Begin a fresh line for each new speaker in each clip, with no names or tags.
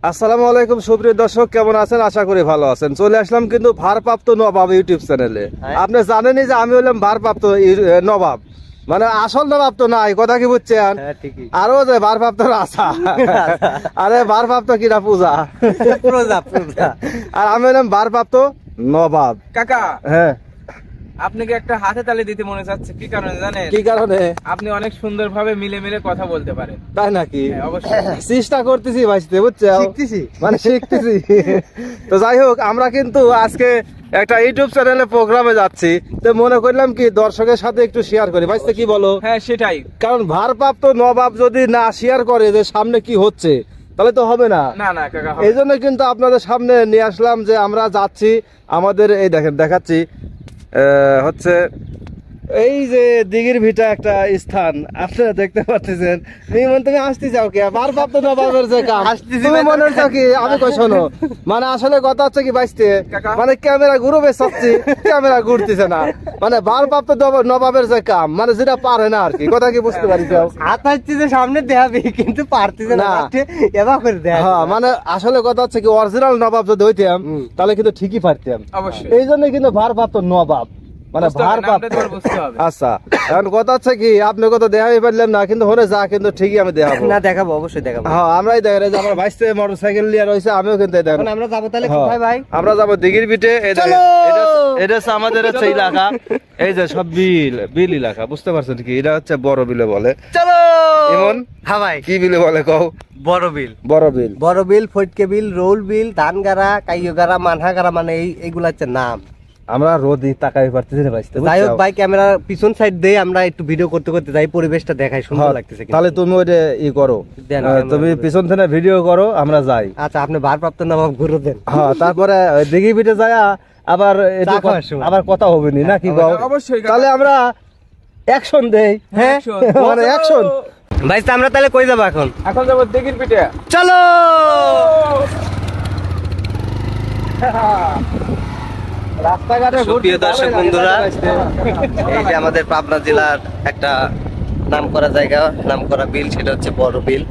আসসালামু আলাইকুম সুপ্রিয় দর্শক, কেমন আছেন? আশা করি ভালো আছেন। চলে আসলাম কিন্তু ভারপ্রাপ্ত নবাব ইউটিউব চ্যানেলে। আপনি জানেনই যে আমি হলাম ভারপ্রাপ্ত নবাব, মানে আসল নবাব তো নাই, কথা কি বুঝছেন? আরো যে ভারপ্রাপ্ত রাজা, আরে ভারপ্রাপ্ত কিনা পূজা, আর আমি হলাম ভারপ্রাপ্ত নবাব।
কাকা,
হ্যাঁ,
আপনাকে একটা হাতে তালি দিতে মনে চাচ্ছে। কি কারণে জানেন?
কি কারণে?
আপনি অনেক সুন্দর ভাবে মিলে মিলে কথা বলতে পারেন।
তাই নাকি?
অবশ্যই
চেষ্টা করতেছি ভাইতে, বুঝছেন, মানে শিখতেছি। তো যাই হোক, আমরা কিন্তু আজকে একটা ইউটিউব চ্যানেলে প্রোগ্রামে যাচ্ছি, তো মনে করলাম কি দর্শকের সাথে একটু শেয়ার করি। ভাইতে কি বলো?
হ্যাঁ, সেটাই।
কারণ ভারপ্রাপ্ত নবাব যদি না শেয়ার করে যে সামনে কি হচ্ছে, তাহলে তো হবে না।
না না কাকা,
এই জন্য কিন্তু আপনাদের সামনে নিয়ে আসলাম যে আমরা যাচ্ছি আমাদের এই দেখেন দেখাচ্ছি হচ্ছে এই যে দিঘির ভিটা একটা স্থান আপনারা দেখতে পাচ্ছেন। তুমি আসতে যাও কি ভারপ্রাপ্ত নবাবের যে কাম, তুমি মনে হচ্ছে কি আমি কই শোনো, মানে আসলে কথা হচ্ছে কি বাইসতে, মানে ক্যামেরা ঘুরবে চাচ্ছি, ক্যামেরা ঘুরতেছে না, মানে ভারপ্রাপ্ত নবাবের যে কাম, মানে যেটা পারে না আর কি। কথা কি বুঝতে পারি?
সামনে দেখাবি কিন্তু পারতেছে না, এবার করে দেখ।
হ্যাঁ, মানে আসলে কথা হচ্ছে কি অরিজিনাল নবাব যদি হইতাম তাহলে কিন্তু ঠিকই পারতাম।
অবশ্যই।
এই জন্য কিন্তু ভারপ্রাপ্ত নবাব, মানে ভারপ্রাপ্ত। আচ্ছা, এখন কথা হচ্ছে কি আপনি কত দেখাই পারলেন না, কিন্তু হলে যা কিন্তু ঠিকই আমি দেখাবো।
না দেখাবো, অবশ্যই দেখাবো।
হ্যাঁ, আমরাই দেখাই যে আমার ভাইসে মোটরসাইকেল নিয়ে রয়েছে, আমিও কিন্তু দেখাবো।
আমরা যাবো তাহলে কোথায় ভাই?
আমরা যাবো দিঘির বিটে। এটা হচ্ছে আমাদের হচ্ছে এলাকা, এই যে সব বিল বিল এলাকা, বুঝতে পারছেন কি? এটা হচ্ছে বড় বিলে বলে।
চলো
এমন।
হ্যাঁ ভাই,
কি বিলে বলে কও?
বড় বিল।
বড় বিল,
বড় বিল, ফটকে বিল, রোল বিল, ধানগাড়া, কাইয়গাড়া, মানহাগাড়া, মানে এইগুলা হচ্ছে নাম।
আমরা রোদি তাকাই পারতেছি না ভাইস্তে।
যাই হোক ভাই, ক্যামেরা পিছন সাইড দিয়ে আমরা একটু ভিডিও করতে করতে যাই, পরিবেশটা দেখাই, সুন্দর লাগতেছে।
তাহলে তুমি ওইটা ই করো, তুমি পিছন থেকে ভিডিও করো, আমরা যাই।
আচ্ছা, আপনি ভারপ্রাপ্ত নবাব ঘুরে দেন।
হ্যাঁ, তারপরে দিঘি বিটে যায় আবার কথা হবে নি নাকি?
অবশ্যই।
তাহলে আমরা অ্যাকশন দেই। হ্যাঁ, মানে অ্যাকশন।
ভাই আমরা তাহলে কই যাবো এখন?
এখন যাবো দিঘির পিঠে।
চলো। প্রিয় দর্শক বন্ধুরা, এই যে আমাদের পাবনা জেলার একটা নামকরা জায়গা, নামকরা বিল, সেটা হচ্ছে বড় বিল।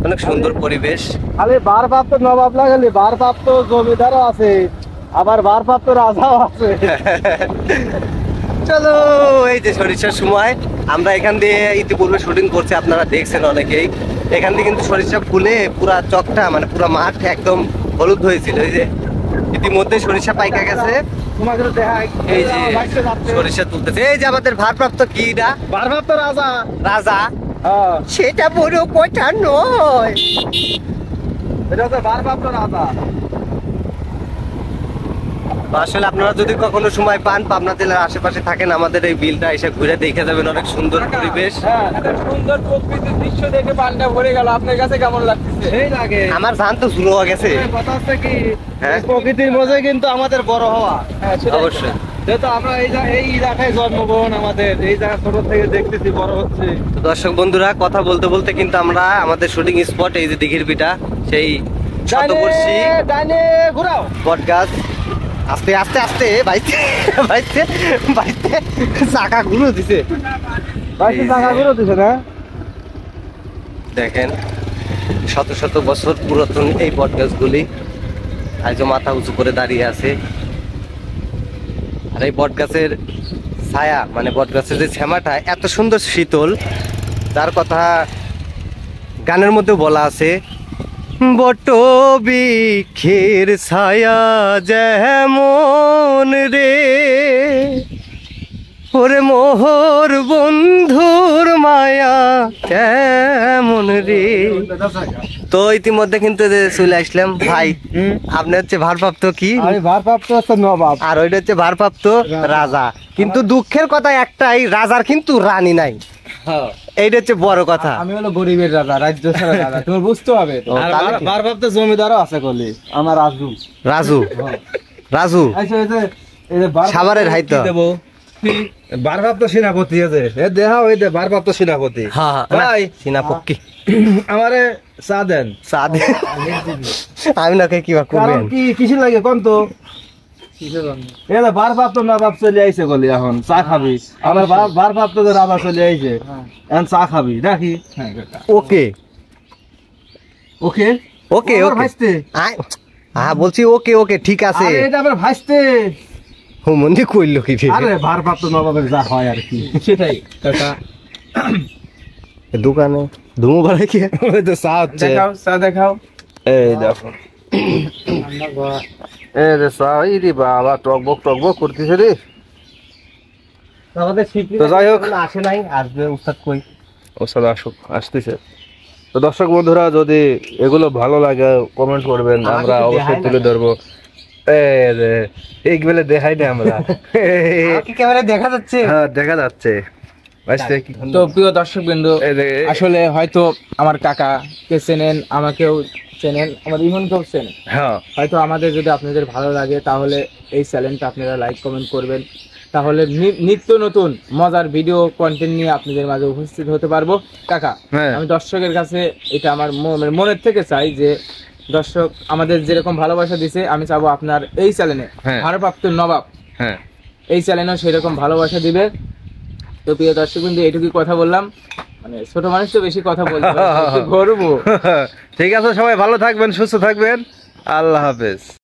অনেক সুন্দর পরিবেশ।
খালি ভারপ্রাপ্ত নবাব লাগালি, ভারপ্রাপ্ত জমিদারও আছে, আবার ভারপ্রাপ্ত রাজাও আছে।
চলো, এই যে সরিষার সময় আমরা এখান দিয়ে ইতিপূর্বে শুটিং করছি, আপনারা দেখছেন অনেকেই। এখান দিয়ে কিন্তু সরিষা ফুলে পুরা চকটা, মানে পুরা মাঠ একদম হলুদ হয়েছিল। এই যে ইতিমধ্যে সরিষা পাইকা গেছে। এই যে সরিষা তুলতেছে, এই যে আমাদের ভারপ্রাপ্ত কিটা,
ভারপ্রাপ্ত রাজা।
রাজা সেটা বড় কথা নয়,
এটা হচ্ছে ভারপ্রাপ্ত রাজা।
আসলে আপনারা যদি কখনো সময় পান, পাবনা জেলার আশেপাশে থাকেন, আমাদের এই বিলটা এসে ঘুরে দেখে যাবেন। অনেক সুন্দর পরিবেশ,
সুন্দর প্রকৃতির দৃশ্য দেখে পানটা ভরে গেল। আপনার কাছে কেমন লাগতেছে?
সেই লাগে।
আমার ধান তো শুরু হয়ে গেছে।
কথা হচ্ছে কি, প্রকৃতির মধ্যে কিন্তু আমাদের বড় হওয়া।
অবশ্যই,
যেহেতু আমরা এই এলাকায় জন্মগ্রহণ, আমাদের এই জায়গা ছোট থেকে দেখতেছি বড় হচ্ছে।
তো দর্শক বন্ধুরা, কথা বলতে বলতে কিন্তু আমরা আমাদের শুটিং স্পট, এই যে দিঘির পিঠা, সেই শতবর্ষী
ঘুরাও
বট গাছ। আস্তে আস্তে আস্তে বাইতে বাইতে বাইতে চাকা ঘুরে দিছে,
চাকা ঘুরে দিছে না?
দেখেন, শত শত বছর পুরাতন এই বট গাছগুলি আজও মাথা উঁচু করে দাঁড়িয়ে আছে। আর এই বট গাছের ছায়া, মানে বট গাছের যে শ্যামাটা এত সুন্দর শীতল, তার কথা গানের মধ্যে বলা আছে। বট বৃক্ষের ছায়া যেমন রে, ওরে মোহর বন্ধুর মায়া কেমন রে। তো ইতিমধ্যে কিন্তু চলে আসলাম ভাই। আপনি হচ্ছে ভারপ্রাপ্ত কি?
আমি ভারপ্রাপ্ত হচ্ছে নবাব,
আর ওইটা হচ্ছে ভারপ্রাপ্ত রাজা। কিন্তু দুঃখের কথা একটাই, রাজার কিন্তু রানী নাই। এইটা হচ্ছে বড় কথা।
আমি হলো গরিবের রাজা, রাজ্য ছাড়া রাজা, তোমার বুঝতে হবে। ভারপ্রাপ্ত জমিদারও আছে কলি, আমার রাজু।
রাজু রাজু সাভারের হাইতো
ভারপ্রাপ্ত সেনাপতি আছে, দেখা ওই দে ভারপ্রাপ্ত সেনাপতি। ভাই
সেনাপতি
আমারে চা দেন।
চা দেন? আমি না কি করবেন,
কি কিছু লাগে কোন তো? ভারপ্রাপ্ত নবাব চলে আইছে গলি, এখন চা খাবি? আমার ভারপ্রাপ্ত রাজা চলে আইছে, এখন চা খাবি নাকি?
ওকে
ওকে
ওকে
আমার
ওকে
ভাইস্তে।
হ্যাঁ বলছি ওকে ওকে ঠিক আছে
আরে এটা আমার ভাইস্তে।
হুমন্দি কইলো কি রে?
আরে ভারপ্রাপ্ত নবাবের যা হয় আর কি।
সেটাই কাকা।
দোকানে ধুমু বাড়াই কি
ওই তো চা হচ্ছে।
দেখাও চা দেখাও।
এই দেখো এই রে চা, এই রে বাবা টকবক করতেছে রে।
আমাদের শিপলি
তো যাই হোক।
আসে নাই, আসবে উস্তাদ কই।
ওস্তাদ আসতেছে। তো দর্শক বন্ধুরা যদি এগুলো ভালো লাগে কমেন্ট করবেন,
আমাকে
আমরা
তো
অবশ্যই
দেখাই
তুলে
না।
ধরবো। এইগুলো দেখাই না আমরা।
কি ক্যামেরায় দেখা যাচ্ছে?
হ্যাঁ দেখা যাচ্ছে। ভাইস্তে কি
তো প্রিয় দর্শক বিন্দু,
এই দেখে-
আসলে হয়তো আমার কাকাকে চেনেন, আমাকেও চেনেন, আমার ইমনকেও চেনেন।
হ্যাঁ
হয়তো আমাদের যদি আপনাদের ভালো লাগে তাহলে এই চ্যানেলটা আপনারা লাইক কমেন্ট করবেন, তাহলে নিত্য নতুন মজার ভিডিও কন্টেন্ট নিয়ে আপনাদের মাঝে উপস্থিত হতে পারবো। কাকা,
হ্যাঁ।
আমি দর্শকের কাছে এটা আমার মনের থেকে চাই যে দর্শক আমাদের যেরকম ভালোবাসা দিছে, আমি চাবো আপনার এই চ্যানেলে
হ্যাঁ।
ভারপ্রাপ্ত নবাব
হ্যাঁ
এই চ্যানেলেও সেরকম ভালোবাসা দিবে। তো প্রিয় দর্শক বিন্দু, এইটুকুই কথা বললাম, মানে ছোট মানুষ তো বেশি কথা বলতে গর্ব।
ঠিক আছে, সবাই ভালো থাকবেন, সুস্থ থাকবেন, আল্লাহ হাফেজ।